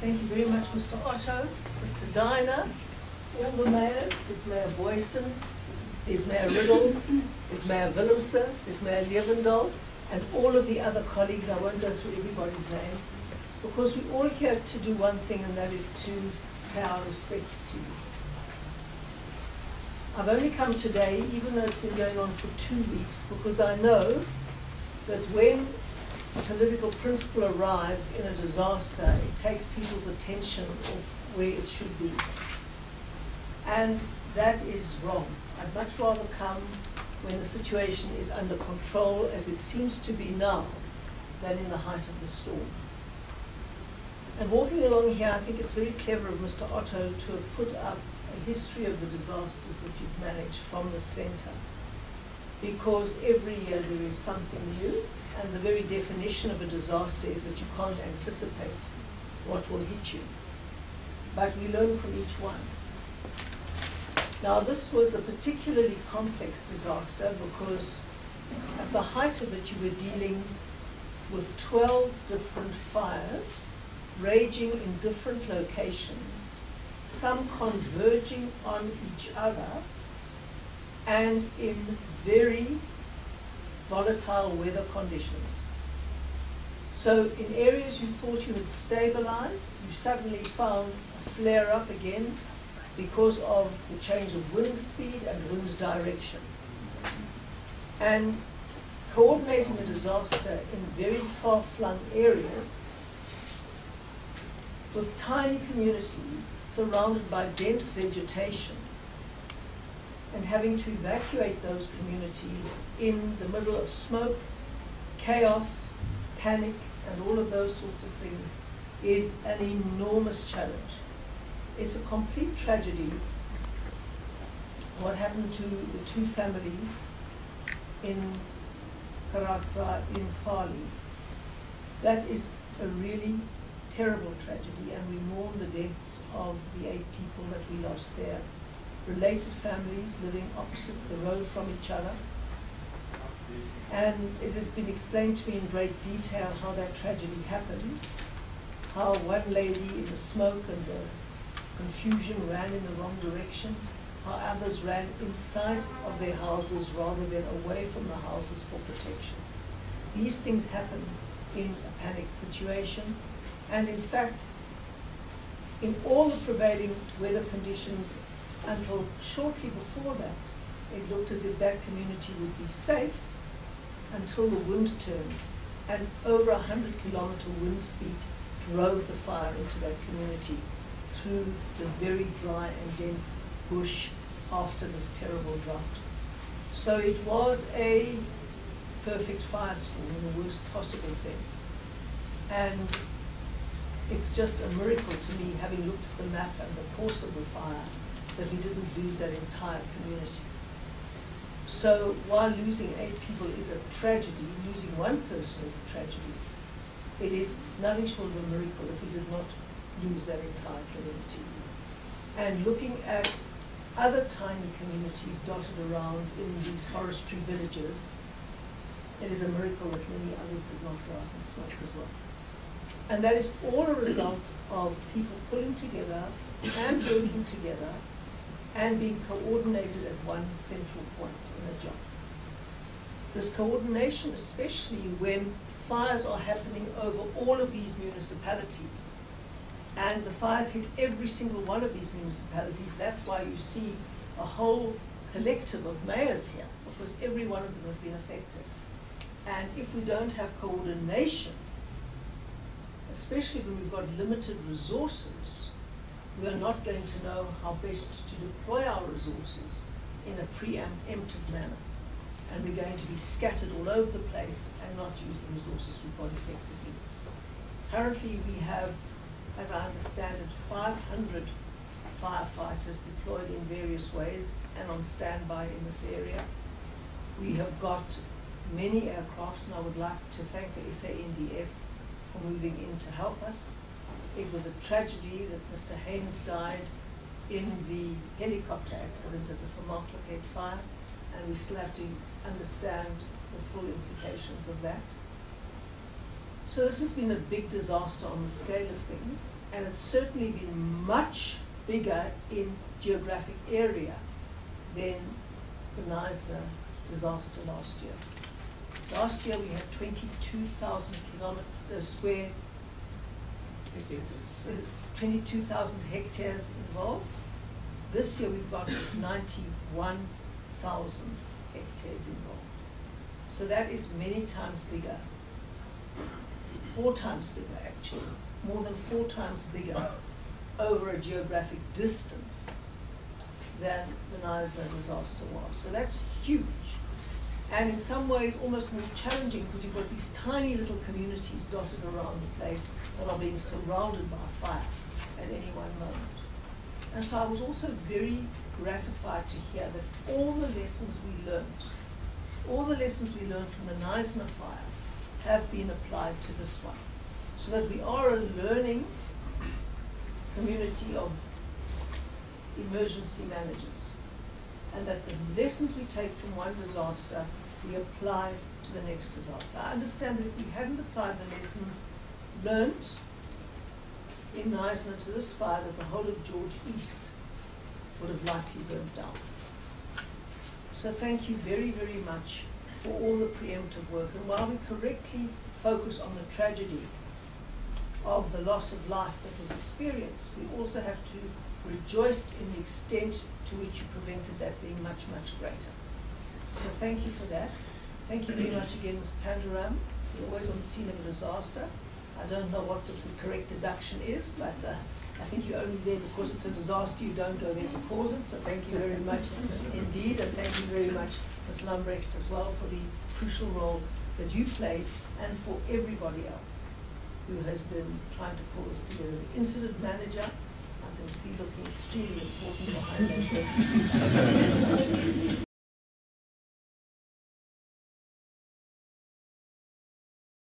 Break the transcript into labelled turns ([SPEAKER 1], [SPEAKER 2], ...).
[SPEAKER 1] Thank you very much, Mr. Otto, Mr. Diner, all the mayors. There's Mayor Boyson, there's Mayor Riddles, there's Mayor Willemse, there's Mayor Levendahl, and all of the other colleagues. I won't go through everybody's name, because we're all here to do one thing, and that is to pay our respects to you. I've only come today, even though it's been going on for 2 weeks, because I know that when political principle arrives in a disaster, it takes people's attention off where it should be. And that is wrong. I'd much rather come when the situation is under control, as it seems to be now, than in the height of the storm. And walking along here, I think it's very clever of Mr. Otto to have put up a history of the disasters that you've managed from the centre, because every year there is something new, and the very definition of a disaster is that you can't anticipate what will hit you. But we learn from each one. Now, this was a particularly complex disaster because at the height of it you were dealing with 12 different fires raging in different locations, some converging on each other, and in very volatile weather conditions. So in areas you thought you had stabilized, you suddenly found a flare-up again because of the change of wind speed and wind direction. And coordinating a disaster in very far-flung areas with tiny communities surrounded by dense vegetation, and having to evacuate those communities in the middle of smoke, chaos, panic, and all of those sorts of things is an enormous challenge. It's a complete tragedy what happened to the 2 families in Karatra in Farley. That is a really terrible tragedy, and we mourn the deaths of the 8 people that we lost there. Related families living opposite the road from each other. And it has been explained to me in great detail how that tragedy happened, how one lady in the smoke and the confusion ran in the wrong direction, how others ran inside of their houses rather than away from the houses for protection. These things happen in a panicked situation, and in fact, in all the prevailing weather conditions until shortly before that, it looked as if that community would be safe until the wind turned, and over 100-kilometer wind speed drove the fire into that community through the very dry and dense bush after this terrible drought. So it was a perfect firestorm in the worst possible sense. And it's just a miracle to me, having looked at the map and the course of the fire, that we didn't lose that entire community. So while losing 8 people is a tragedy, losing 1 person is a tragedy. It is nothing short of a miracle that we did not lose that entire community. And looking at other tiny communities dotted around in these forestry villages, it is a miracle that many others did not go out and smoke as well. And that is all a result of people pulling together and working together and being coordinated at one central point in a job. This coordination, especially when fires are happening over all of these municipalities, and the fires hit every single one of these municipalities. That's why you see a whole collective of mayors here, because every one of them have been affected. And if we don't have coordination, especially when we've got limited resources, we are not going to know how best to deploy our resources in a preemptive manner. And we're going to be scattered all over the place and not use the resources we've got effectively. Currently we have, as I understand it, 500 firefighters deployed in various ways and on standby in this area. We have got many aircraft, and I would like to thank the SANDF for moving in to help us. It was a tragedy that Mr. Haynes died in the helicopter accident at the Vermaaklikheid fire, and we still have to understand the full implications of that. So this has been a big disaster on the scale of things, and it's certainly been much bigger in geographic area than the Knysna disaster last year. Last year we had 22,000 square, 22,000 hectares involved. This year we've got 91,000 hectares involved. So that is many times bigger, 4 times bigger actually, more than 4 times bigger over a geographic distance than the Knysna disaster was. So that's huge. And in some ways almost more challenging because you've got these tiny little communities dotted around the place that are being surrounded by fire at any one moment. And so I was also very gratified to hear that all the lessons we learned from the Knysna fire have been applied to this one. So that we are a learning community of emergency managers. And that the lessons we take from one disaster, we apply to the next disaster. I understand that if we hadn't applied the lessons learned in Knysna to this fire, that the whole of George East would have likely burnt down. So thank you very, very much for all the preemptive work. And while we correctly focus on the tragedy of the loss of life that was experienced, we also have to rejoice in the extent to which you prevented that being much, much greater. So thank you for that. Thank you very much again, Ms. Pandaram. You're always on the scene of a disaster. I don't know what the correct deduction is, but I think you're only there because it's a disaster. You don't go there to cause it. So thank you very much indeed, and thank you very much, Ms. Lambrecht, as well, for the crucial role that you played, and for everybody else who has been trying to pull this together. The incident manager, I can see looking extremely important behind that person.